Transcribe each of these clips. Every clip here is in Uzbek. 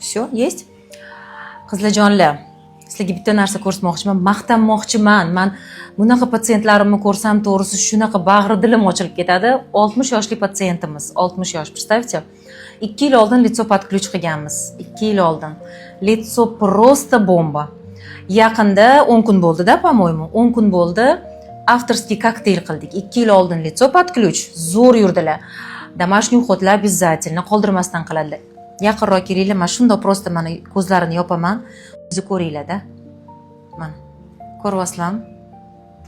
Все, есть? Qizlarjonlar, sizlarga bitta narsa ko'rsatmoqchiman, maqtanmoqchiman. Men bunaqa patsientlarimni ko'rsam, to'g'risi shunaqa bag'ri dilim ochilib ketadi. 60 yoshli patsientimiz, 60 yosh, представьте. 2 yil oldin litso под ключ qilganmiz. 2 yil oldin. Litso просто bomba. Yaqinda 10 kun bo'ldi-da, по-моему, 10 kun bo'ldi. Avtorskiy kokteyl qildik. 2 yil oldin litso под ключ, zo'r yurdilar. Домашний uxotlar обязательно qoldirmasdan qiladilar. Yaqinroq kelinglar, men shundoq просто mana ko'zlarini yopaman. O'zi ko'ringlar-da. Mana. Ko'ryapsizlarmi?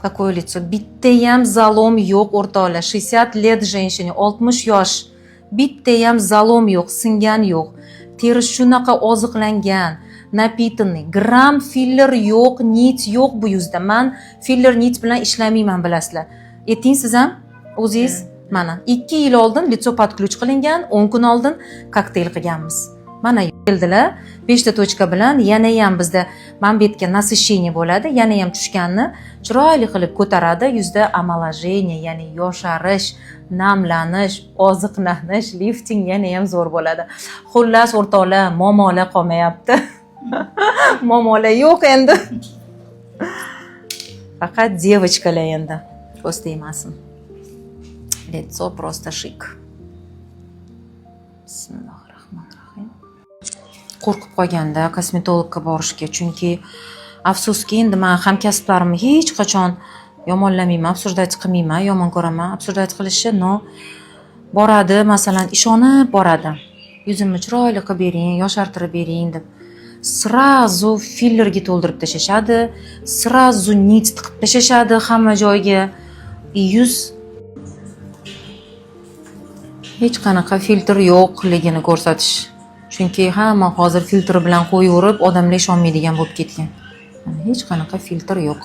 Какое лицо? Bittayam zalom yo'q o'rtoqlar. 60 let женщине, 60 yosh. Bittayam zalom yo'q, singan yo'q. Teri shunaqa oziqlangan, напитанный. Gram filler yo'q, nit yo'q bu yuzda. Men filler nit bilan ishlamayman, bilasizlar. Aytingsiz ham o'zingiz. Mana 2 yil oldin litso под ключ qilingan, 10 kun oldin kokteyl qilganmiz. Mana keldilar 5 ta tochka bilan, yana ham bizda manbetga насыщение bo'ladi, yana ham tushganni chiroyli qilib ko'taradi, yuzda омоложение, ya'ni yosharish, namlanish, oziqlanish, lifting yana ham zo'r bo'ladi. Xullas o'rtoqlar, momolar qolmayapti. Momolar yo'q endi. Faqat девочкаlar endi. Ko'z tegmasin. Лицо просто шик. Bismillahirrohmanirrohim. Qo'rqib qolganda kosmetologga borishga, chunki afsuski endi men hamkasblarimni hech qachon yomonlamayman, absurdaj qilmayman, yomon ko'raman. Absurdaj qilishni, no, boradi, masalan, ishonib boradi. Yuzimni chiroyli qilib bering, yoshartirib bering deb. Srazu fillerga to'ldirib tashashadi, srazu nit tiqib tashashadi hamma joyga. Yuz hech qanaqa filtr yo'qligini ko'rsatish. Chunki hamma hozir filtr bilan qo'yaverib, odamlar ishonmaydigan bo'lib ketgan. Hech qanaqa filtr yo'q.